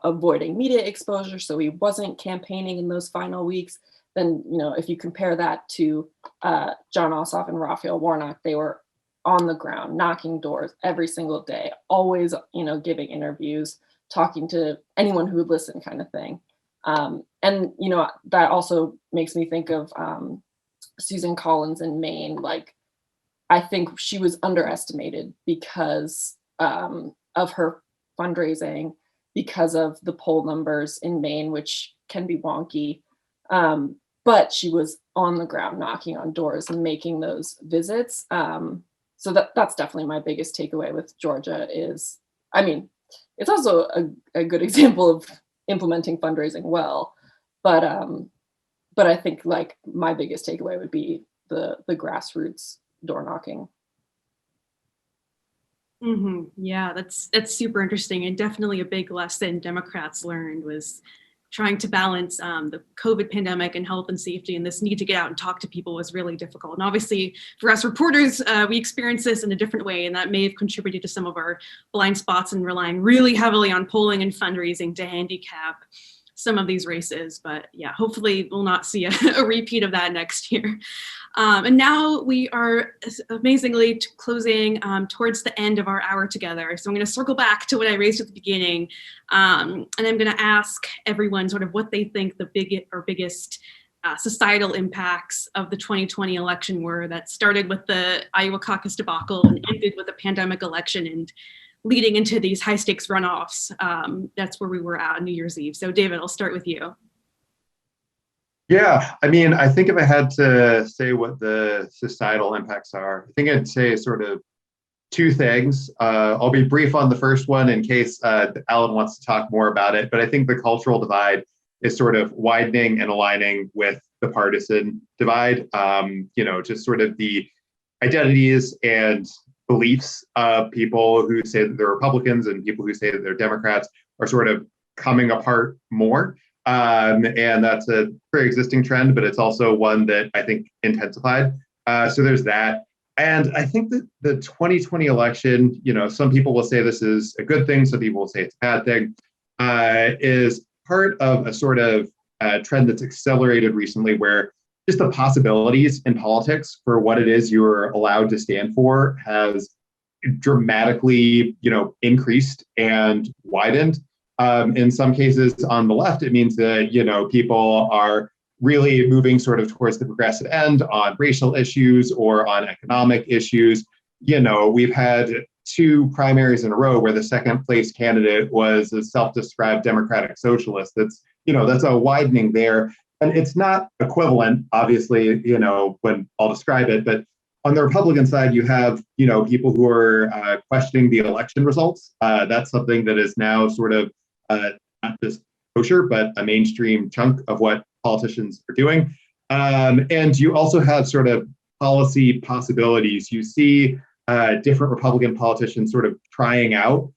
avoiding media exposure. So he wasn't campaigning in those final weeks. Then, if you compare that to John Ossoff and Raphael Warnock, they were on the ground, knocking doors every single day, always, giving interviews, talking to anyone who would listen, kind of thing. And, that also makes me think of Susan Collins in Maine. Like, I think she was underestimated because of her fundraising, because of the poll numbers in Maine, which can be wonky. But she was on the ground knocking on doors and making those visits. So that's definitely my biggest takeaway with Georgia is, it's also a good example of implementing fundraising well. But I think like my biggest takeaway would be the grassroots door knocking. Mm-hmm. Yeah, that's super interesting, and definitely a big lesson Democrats learned was trying to balance the COVID pandemic and health and safety, and this need to get out and talk to people was really difficult. And obviously for us reporters, we experienced this in a different way, and that may have contributed to some of our blind spots and relying really heavily on polling and fundraising to handicap some of these races. But yeah, hopefully we'll not see a repeat of that next year. And now we are amazingly closing towards the end of our hour together. So I'm going to circle back to what I raised at the beginning. And I'm going to ask everyone sort of what they think the biggest societal impacts of the 2020 election were, that started with the Iowa caucus debacle and ended with a pandemic election and leading into these high stakes runoffs. That's where we were at on New Year's Eve. So David, I'll start with you. Yeah, I think if I had to say what the societal impacts are, I think I'd say sort of two things. I'll be brief on the first one in case Alan wants to talk more about it, but I think the cultural divide is sort of widening and aligning with the partisan divide. Just sort of the identities and beliefs of people who say that they're Republicans and people who say that they're Democrats are sort of coming apart more. And that's a pre-existing trend, but it's also one that I think intensified. So there's that. And I think that the 2020 election, some people will say this is a good thing, some people will say it's a bad thing, is part of a sort of trend that's accelerated recently, where just the possibilities in politics for what it is you're allowed to stand for has dramatically, increased and widened. In some cases on the left, it means that, people are really moving sort of towards the progressive end on racial issues or on economic issues. We've had two primaries in a row where the second place candidate was a self-described democratic socialist. That's a widening there. And it's not equivalent, obviously, when I'll describe it, but On the Republican side, you have, people who are questioning the election results. That's something that is now sort of not just kosher, but a mainstream chunk of what politicians are doing. And you also have sort of policy possibilities. You see different Republican politicians sort of trying out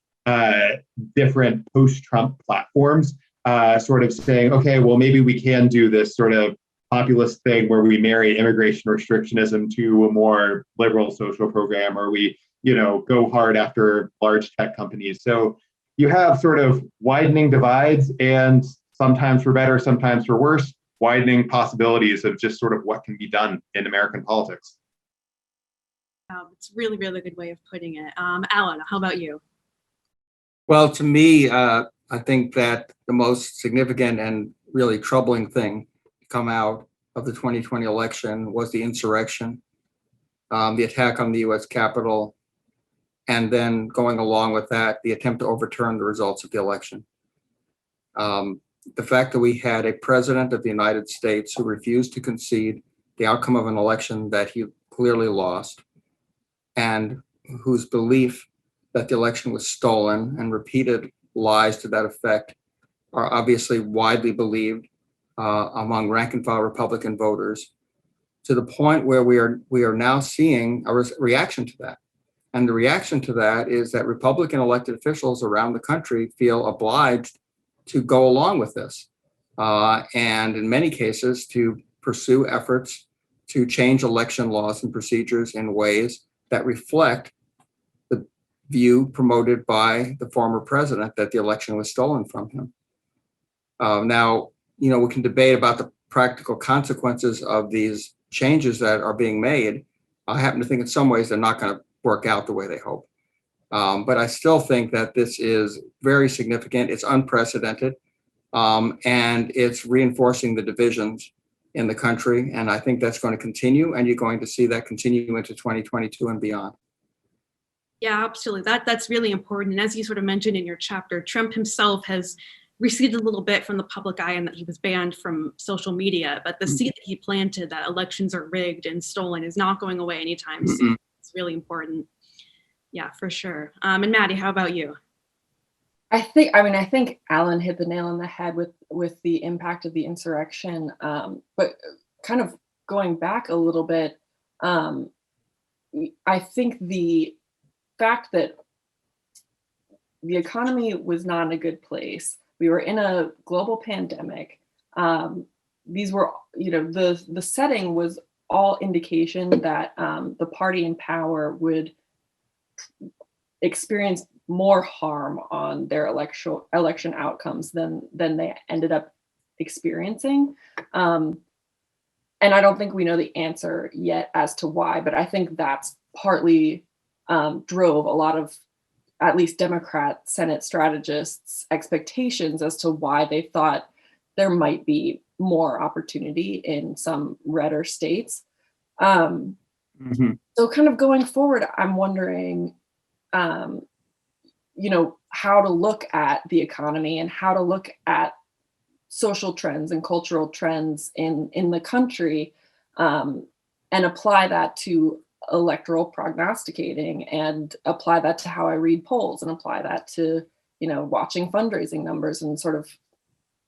different post-Trump platforms, sort of saying, okay, well, maybe we can do this sort of populist thing where we marry immigration restrictionism to a more liberal social program, or we, go hard after large tech companies. So you have sort of widening divides, and sometimes for better, sometimes for worse, widening possibilities of just sort of what can be done in American politics. It's a really, really good way of putting it. Alan, how about you? Well, to me, I think that the most significant and really troubling thing to come out of the 2020 election was the insurrection, the attack on the US Capitol, and then going along with that, the attempt to overturn the results of the election. The fact that we had a president of the United States who refused to concede the outcome of an election that he clearly lost, and whose belief that the election was stolen and repeated lies to that effect are obviously widely believed among rank and file Republican voters, to the point where we are now seeing a reaction to that. And the reaction to that is that Republican elected officials around the country feel obliged to go along with this, and in many cases to pursue efforts to change election laws and procedures in ways that reflect the view promoted by the former president that the election was stolen from him. Now, we can debate about the practical consequences of these changes that are being made. I happen to think in some ways they're not going to work out the way they hope. But I still think that this is very significant. It's unprecedented, and it's reinforcing the divisions in the country. And I think that's going to continue, and you're going to see that continue into 2022 and beyond. Yeah, absolutely. That's really important. And as you sort of mentioned in your chapter, Trump himself has receded a little bit from the public eye and that he was banned from social media. But the seed that he planted, that elections are rigged and stolen, is not going away anytime soon. It's really important. Yeah, for sure. And Maddie, how about you? I think Alan hit the nail on the head with the impact of the insurrection. But kind of going back a little bit, I think the fact that the economy was not in a good place. We were in a global pandemic. These were, the setting was all indication that the party in power would experience more harm on their election outcomes than they ended up experiencing. And I don't think we know the answer yet as to why, but I think that's partly drove a lot of, at least Democrat Senate strategists' expectations as to why they thought there might be more opportunity in some redder states. So kind of going forward, I'm wondering, how to look at the economy and how to look at social trends and cultural trends in the country, and apply that to electoral prognosticating, and apply that to how I read polls, and apply that to, watching fundraising numbers, and sort of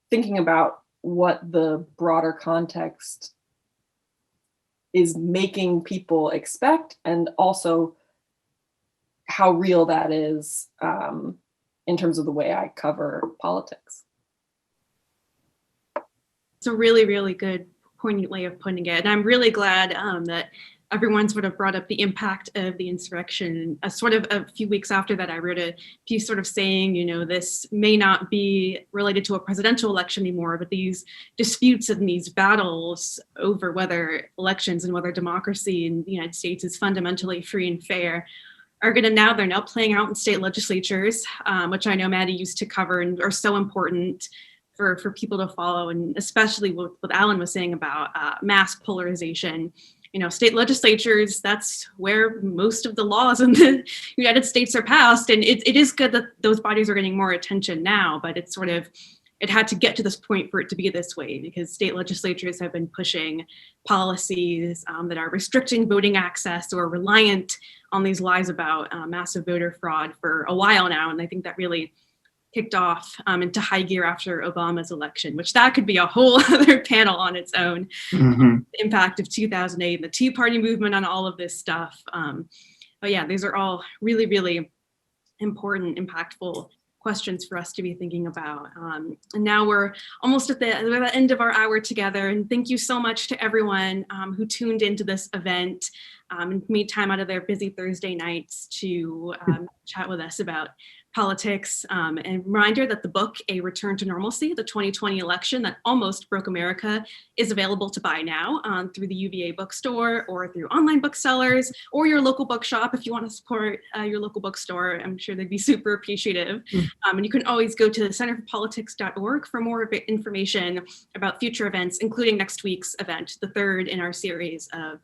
thinking about what the broader context is making people expect, and also how real that is in terms of the way I cover politics. It's a really, really good, poignant way of putting it. And I'm really glad that everyone sort of brought up the impact of the insurrection. Sort of a few weeks after that, I wrote a piece sort of saying, this may not be related to a presidential election anymore, but these disputes and these battles over whether elections and whether democracy in the United States is fundamentally free and fair they're now playing out in state legislatures, which I know Maddie used to cover and are so important for people to follow, and especially what Alan was saying about mass polarization. State legislatures, that's where most of the laws in the United States are passed. And it is good that those bodies are getting more attention now, but it's sort of it had to get to this point for it to be this way, because state legislatures have been pushing policies that are restricting voting access or reliant on these lies about massive voter fraud for a while now. And I think that really kicked off into high gear after Obama's election, which that could be a whole other panel on its own. Mhm. The impact of 2008 and the Tea Party movement on all of this stuff. But yeah, these are all really, really important, impactful questions for us to be thinking about. And now we're almost at the end of our hour together. And thank you so much to everyone who tuned into this event and made time out of their busy Thursday nights to chat with us about politics. And reminder that the book, A Return to Normalcy, the 2020 election that almost broke America, is available to buy now through the UVA bookstore or through online booksellers or your local bookshop. If you want to support your local bookstore, I'm sure they'd be super appreciative. And you can always go to centerforpolitics.org for more information about future events, including next week's event, the third in our series of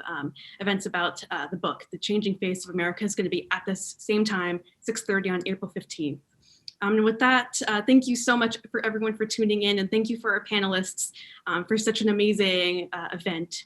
events about the book. The Changing Face of America is going to be at this same time, 6:30 on April 15th. And with that, thank you so much for everyone for tuning in, and thank you for our panelists for such an amazing event.